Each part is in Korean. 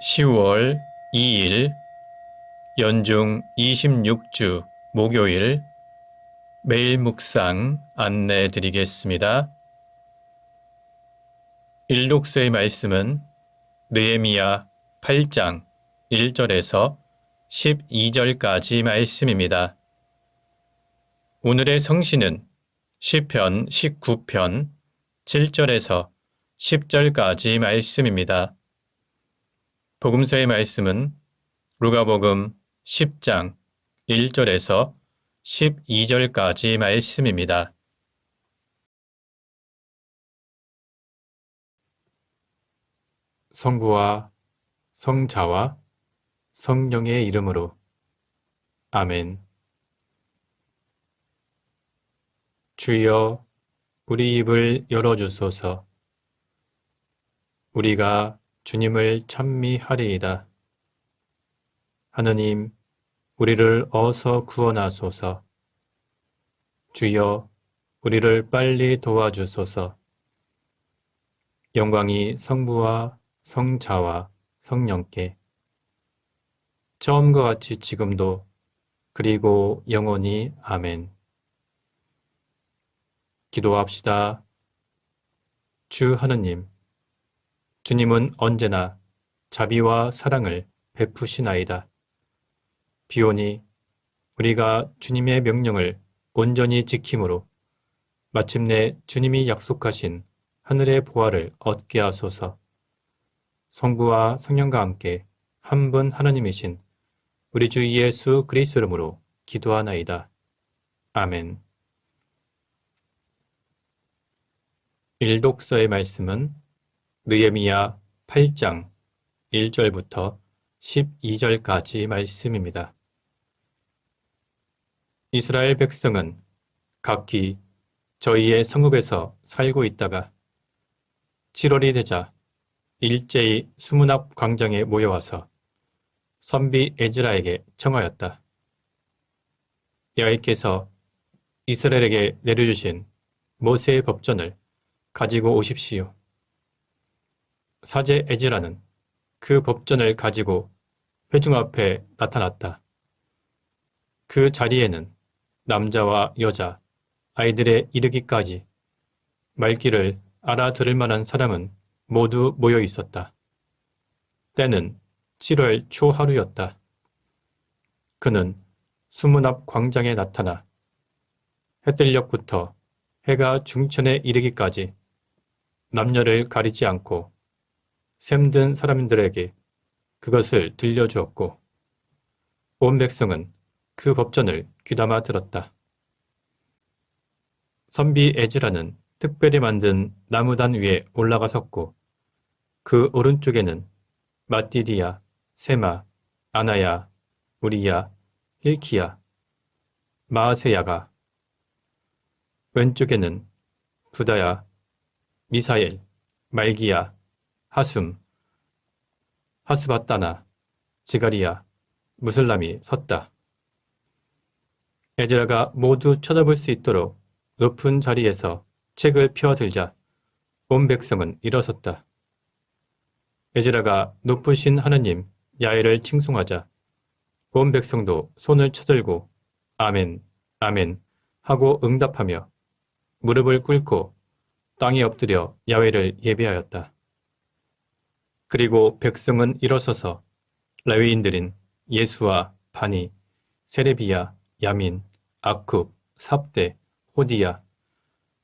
10월 2일 연중 26주 목요일 매일 묵상 안내 드리겠습니다. 일독서의 말씀은 느헤미야 8장 1절에서 12절까지 말씀입니다. 오늘의 성신은 시편 19편 7절에서 10절까지 말씀입니다. 복음서의 말씀은 루가복음 10장 1절에서 12절까지 말씀입니다. 성부와 성자와 성령의 이름으로 아멘. 주여 우리 입을 열어주소서. 우리가 주님을 찬미하리이다. 하느님, 우리를 어서 구원하소서. 주여, 우리를 빨리 도와주소서. 영광이 성부와 성자와 성령께 처음과 같이 지금도 그리고 영원히 아멘. 기도합시다. 주 하느님, 주님은 언제나 자비와 사랑을 베푸시나이다. 비오니 우리가 주님의 명령을 온전히 지킴으로 마침내 주님이 약속하신 하늘의 보화를 얻게 하소서. 성부와 성령과 함께 한 분 하나님이신 우리 주 예수 그리스도 이름으로 기도하나이다. 아멘. 일독서의 말씀은 느헤미야 8장 1절부터 12절까지 말씀입니다. 이스라엘 백성은 각기 저희의 성읍에서 살고 있다가 7월이 되자 일제히 수문 앞 광장에 모여와서 선비 에즈라에게 청하였다. 여호와께서 이스라엘에게 내려주신 모세의 법전을 가지고 오십시오. 사제 에즈라는 그 법전을 가지고 회중 앞에 나타났다. 그 자리에는 남자와 여자, 아이들에 이르기까지 말귀를 알아들을 만한 사람은 모두 모여 있었다. 때는 7월 초하루였다. 그는 수문 앞 광장에 나타나 해뜰녘부터 해가 중천에 이르기까지 남녀를 가리지 않고 샘든 사람들에게 그것을 들려주었고 온 백성은 그 법전을 귀담아 들었다. 선비 에즈라는 특별히 만든 나무단 위에 올라가 섰고 그 오른쪽에는 마띠디야, 세마, 아나야, 우리야, 힐키야, 마아세야가 왼쪽에는 부다야, 미사엘, 말기야, 하숨, 하스바따나, 지가리야, 무슬람이 섰다. 에즈라가 모두 쳐다볼 수 있도록 높은 자리에서 책을 펴들자 온 백성은 일어섰다. 에즈라가 높으신 하느님 야훼를 칭송하자 온 백성도 손을 쳐들고 아멘, 아멘 하고 응답하며 무릎을 꿇고 땅에 엎드려 야훼를 예배하였다. 그리고 백성은 일어서서 레위인들인 예수와 바니, 세레비야, 야민, 아쿱, 삽대, 호디야,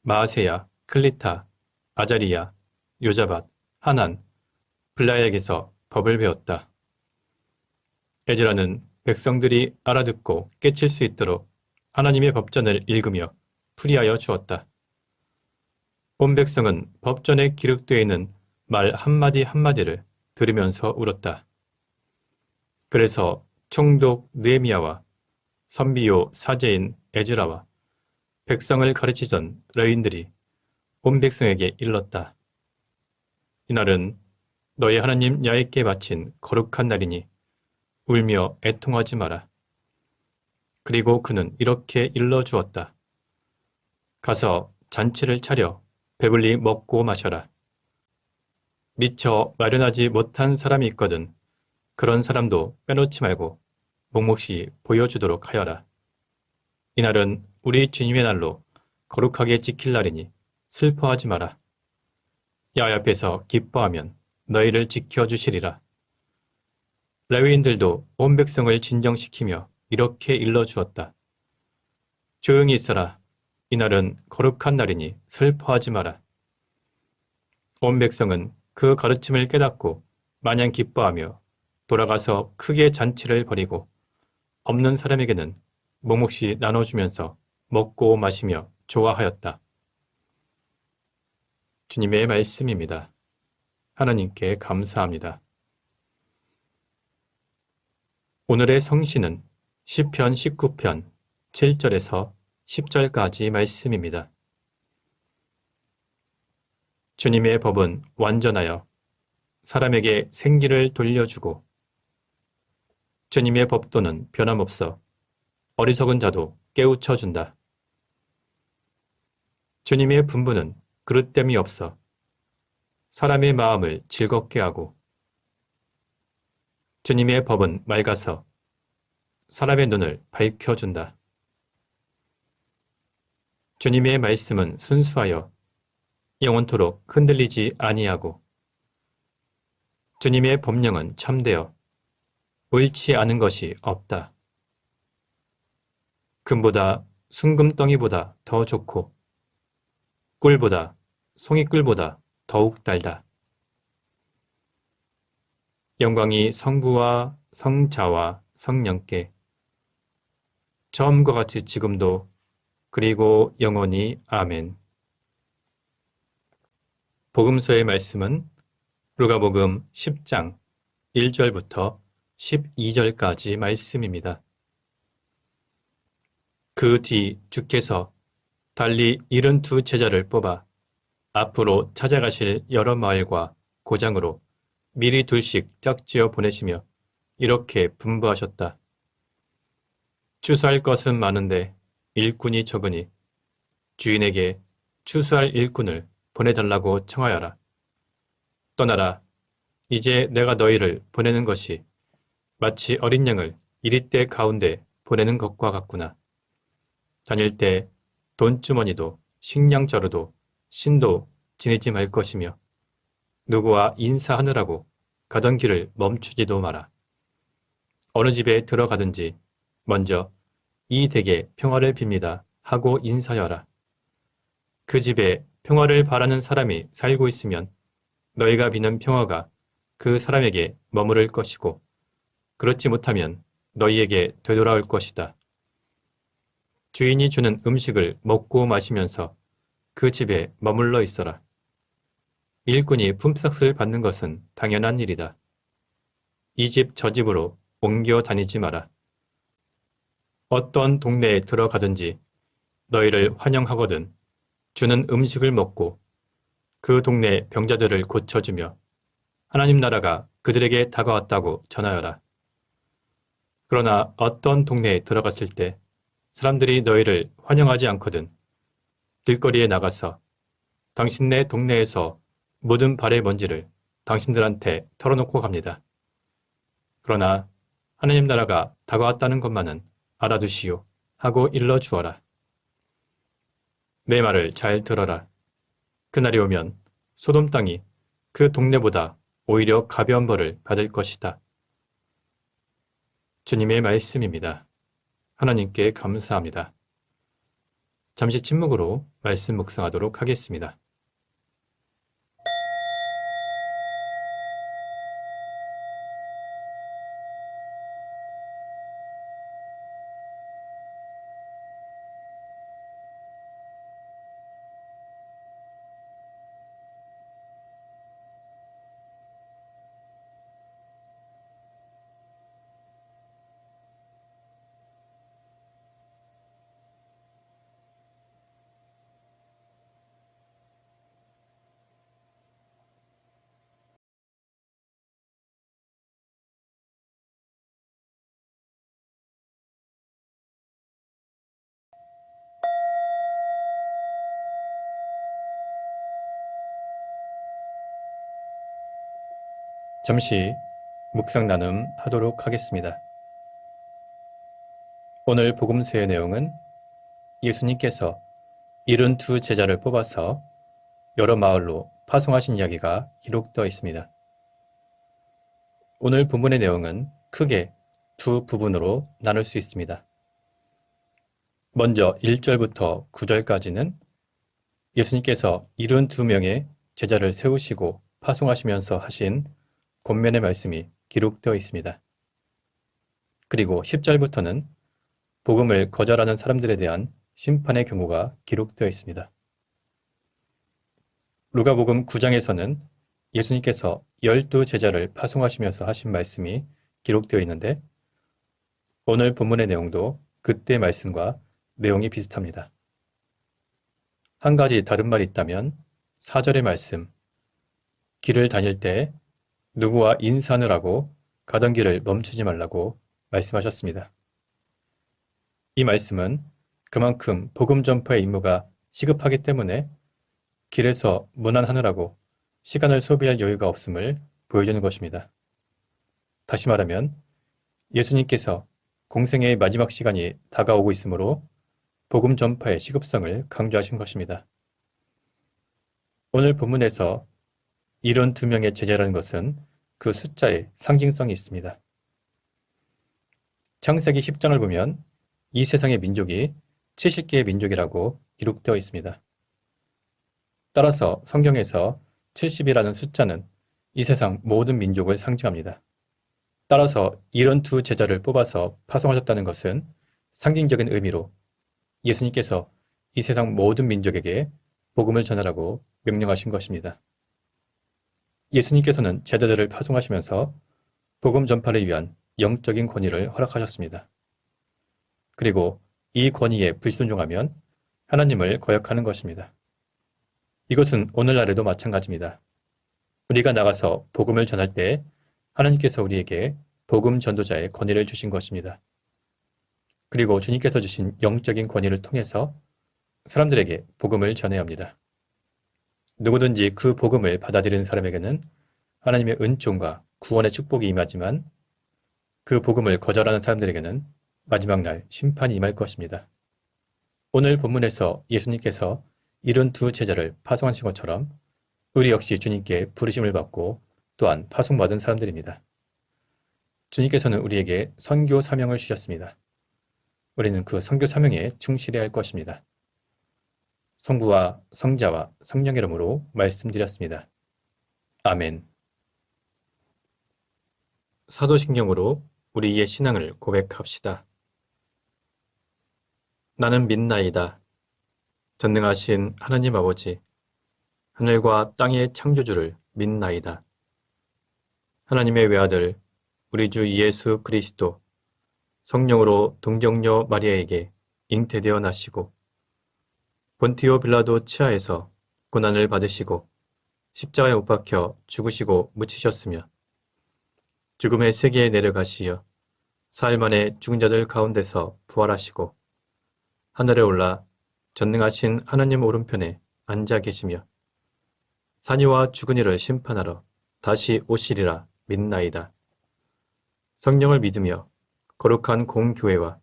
마아세야, 클리타, 아자리야, 요자밧, 하난, 블라야에게서 법을 배웠다. 에즈라는 백성들이 알아듣고 깨칠 수 있도록 하나님의 법전을 읽으며 풀이하여 주었다. 온 백성은 법전에 기록되어 있는 말 한마디 한마디를 들으면서 울었다. 그래서 총독 느헤미야와 선비요 사제인 에즈라와 백성을 가르치던 레위인들이 온 백성에게 일렀다. 이날은 너희 하나님 야훼께 바친 거룩한 날이니 울며 애통하지 마라. 그리고 그는 이렇게 일러주었다. 가서 잔치를 차려 배불리 먹고 마셔라. 미처 마련하지 못한 사람이 있거든 그런 사람도 빼놓지 말고 묵묵히 보여주도록 하여라. 이날은 우리 주님의 날로 거룩하게 지킬 날이니 슬퍼하지 마라. 야훼 앞에서 기뻐하면 너희를 지켜주시리라. 레위인들도 온 백성을 진정시키며 이렇게 일러주었다. 조용히 있어라. 이날은 거룩한 날이니 슬퍼하지 마라. 온 백성은 그 가르침을 깨닫고 마냥 기뻐하며 돌아가서 크게 잔치를 벌이고 없는 사람에게는 묵묵히 나눠주면서 먹고 마시며 좋아하였다. 주님의 말씀입니다. 하나님께 감사합니다. 오늘의 성신은 시편 19편 7절에서 10절까지 말씀입니다. 주님의 법은 완전하여 사람에게 생기를 돌려주고 주님의 법도는 변함없어 어리석은 자도 깨우쳐준다. 주님의 분부는 그릇됨이 없어 사람의 마음을 즐겁게 하고 주님의 법은 맑아서 사람의 눈을 밝혀준다. 주님의 말씀은 순수하여 영원토록 흔들리지 아니하고 주님의 법령은 참되어 옳지 않은 것이 없다. 금보다 순금덩이보다 더 좋고 꿀보다 송이꿀보다 더욱 달다. 영광이 성부와 성자와 성령께 처음과 같이 지금도 그리고 영원히 아멘. 복음서의 말씀은 루가복음 10장 1절부터 12절까지 말씀입니다. 그 뒤 주께서 달리 72 제자를 뽑아 앞으로 찾아가실 여러 마을과 고장으로 미리 둘씩 짝지어 보내시며 이렇게 분부하셨다. 추수할 것은 많은데 일꾼이 적으니 주인에게 추수할 일꾼을 보내달라고 청하여라. 떠나라. 이제 내가 너희를 보내는 것이 마치 어린 양을 이리떼 가운데 보내는 것과 같구나. 다닐 때 돈주머니도 식량자루도 신도 지니지 말 것이며 누구와 인사하느라고 가던 길을 멈추지도 마라. 어느 집에 들어가든지 먼저 이 댁에 평화를 빕니다 하고 인사하여라. 그 집에 평화를 바라는 사람이 살고 있으면 너희가 비는 평화가 그 사람에게 머무를 것이고 그렇지 못하면 너희에게 되돌아올 것이다. 주인이 주는 음식을 먹고 마시면서 그 집에 머물러 있어라. 일꾼이 품삯을 받는 것은 당연한 일이다. 이 집 저 집으로 옮겨 다니지 마라. 어떤 동네에 들어가든지 너희를 환영하거든 주는 음식을 먹고 그 동네 병자들을 고쳐주며 하나님 나라가 그들에게 다가왔다고 전하여라. 그러나 어떤 동네에 들어갔을 때 사람들이 너희를 환영하지 않거든 길거리에 나가서 당신네 동네에서 묻은 발의 먼지를 당신들한테 털어놓고 갑니다. 그러나 하나님 나라가 다가왔다는 것만은 알아두시오 하고 일러주어라. 내 말을 잘 들어라. 그날이 오면 소돔 땅이 그 동네보다 오히려 가벼운 벌을 받을 것이다. 주님의 말씀입니다. 하나님께 감사합니다. 잠시 침묵으로 말씀 묵상하도록 하겠습니다. 잠시 묵상 나눔 하도록 하겠습니다. 오늘 복음서의 내용은 예수님께서 72 제자를 뽑아서 여러 마을로 파송하신 이야기가 기록되어 있습니다. 오늘 본문의 내용은 크게 두 부분으로 나눌 수 있습니다. 먼저 1절부터 9절까지는 예수님께서 72명의 제자를 세우시고 파송하시면서 하신 권면의 말씀이 기록되어 있습니다. 그리고 10절부터는 복음을 거절하는 사람들에 대한 심판의 경고가 기록되어 있습니다. 루가복음 9장에서는 예수님께서 12 제자를 파송하시면서 하신 말씀이 기록되어 있는데 오늘 본문의 내용도 그때 말씀과 내용이 비슷합니다. 한 가지 다른 말이 있다면 4절의 말씀, 길을 다닐 때 누구와 인사를 하고 가던 길을 멈추지 말라고 말씀하셨습니다. 이 말씀은 그만큼 복음 전파의 임무가 시급하기 때문에 길에서 문안하느라고 시간을 소비할 여유가 없음을 보여주는 것입니다. 다시 말하면 예수님께서 공생의 마지막 시간이 다가오고 있으므로 복음 전파의 시급성을 강조하신 것입니다. 오늘 본문에서 72명의 제자라는 것은 그 숫자에 상징성이 있습니다. 창세기 10장을 보면 이 세상의 민족이 70개의 민족이라고 기록되어 있습니다. 따라서 성경에서 70이라는 숫자는 이 세상 모든 민족을 상징합니다. 따라서 72 제자를 뽑아서 파송하셨다는 것은 상징적인 의미로 예수님께서 이 세상 모든 민족에게 복음을 전하라고 명령하신 것입니다. 예수님께서는 제자들을 파송하시면서 복음 전파를 위한 영적인 권위를 허락하셨습니다. 그리고 이 권위에 불순종하면 하나님을 거역하는 것입니다. 이것은 오늘날에도 마찬가지입니다. 우리가 나가서 복음을 전할 때 하나님께서 우리에게 복음 전도자의 권위를 주신 것입니다. 그리고 주님께서 주신 영적인 권위를 통해서 사람들에게 복음을 전해야 합니다. 누구든지 그 복음을 받아들이는 사람에게는 하나님의 은총과 구원의 축복이 임하지만 그 복음을 거절하는 사람들에게는 마지막 날 심판이 임할 것입니다. 오늘 본문에서 예수님께서 72 제자를 파송하신 것처럼 우리 역시 주님께 부르심을 받고 또한 파송받은 사람들입니다. 주님께서는 우리에게 선교 사명을 주셨습니다. 우리는 그 선교 사명에 충실해야 할 것입니다. 성부와 성자와 성령의 이름으로 말씀드렸습니다. 아멘. 사도신경으로 우리의 신앙을 고백합시다. 나는 믿나이다. 전능하신 하나님 아버지, 하늘과 땅의 창조주를 믿나이다. 하나님의 외아들, 우리 주 예수 그리스도, 성령으로 동정녀 마리아에게 잉태되어 나시고 본티오 빌라도 치하에서 고난을 받으시고 십자가에 못 박혀 죽으시고 묻히셨으며 죽음의 세계에 내려가시어 사흘 만에 죽은 자들 가운데서 부활하시고 하늘에 올라 전능하신 하나님 오른편에 앉아 계시며 산이와 죽은 이를 심판하러 다시 오시리라 믿나이다. 성령을 믿으며 거룩한 공교회와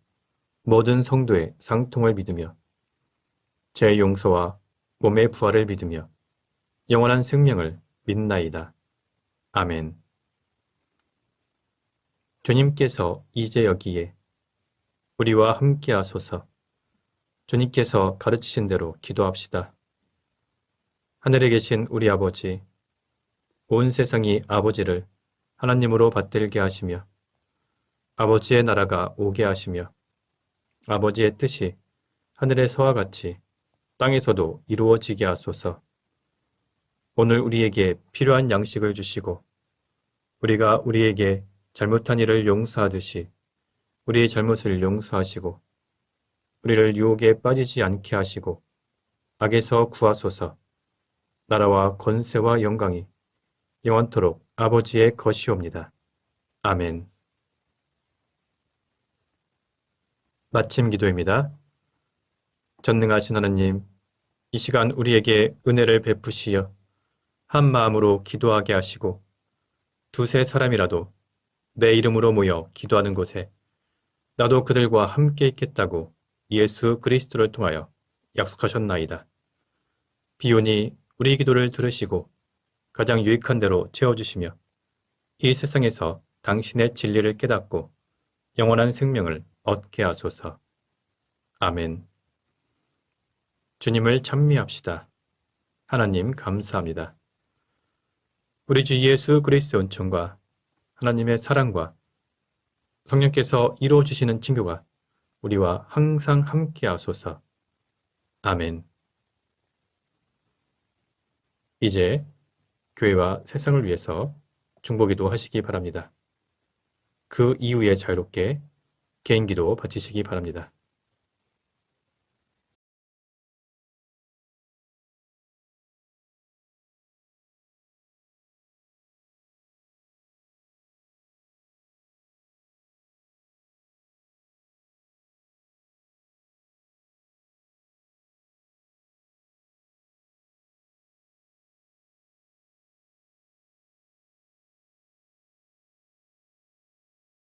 모든 성도의 상통을 믿으며 죄의 용서와 몸의 부활을 믿으며 영원한 생명을 믿나이다. 아멘. 주님께서 이제 여기에 우리와 함께 하소서. 주님께서 가르치신 대로 기도합시다. 하늘에 계신 우리 아버지, 온 세상이 아버지를 하나님으로 받들게 하시며 아버지의 나라가 오게 하시며 아버지의 뜻이 하늘에서와 같이 땅에서도 이루어지게 하소서. 오늘 우리에게 필요한 양식을 주시고 우리가 우리에게 잘못한 일을 용서하듯이 우리의 잘못을 용서하시고 우리를 유혹에 빠지지 않게 하시고 악에서 구하소서. 나라와 권세와 영광이 영원토록 아버지의 것이옵니다. 아멘. 마침 기도입니다. 전능하신 하나님, 이 시간 우리에게 은혜를 베푸시어 한 마음으로 기도하게 하시고 두세 사람이라도 내 이름으로 모여 기도하는 곳에 나도 그들과 함께 있겠다고 예수 그리스도를 통하여 약속하셨나이다. 비오니 우리 기도를 들으시고 가장 유익한 대로 채워주시며 이 세상에서 당신의 진리를 깨닫고 영원한 생명을 얻게 하소서. 아멘. 주님을 찬미합시다. 하나님 감사합니다. 우리 주 예수 그리스도의 은총과 하나님의 사랑과 성령께서 이루어 주시는 친교가 우리와 항상 함께 하소서. 아멘. 이제 교회와 세상을 위해서 중보기도 하시기 바랍니다. 그 이후에 자유롭게 개인기도 바치시기 바랍니다.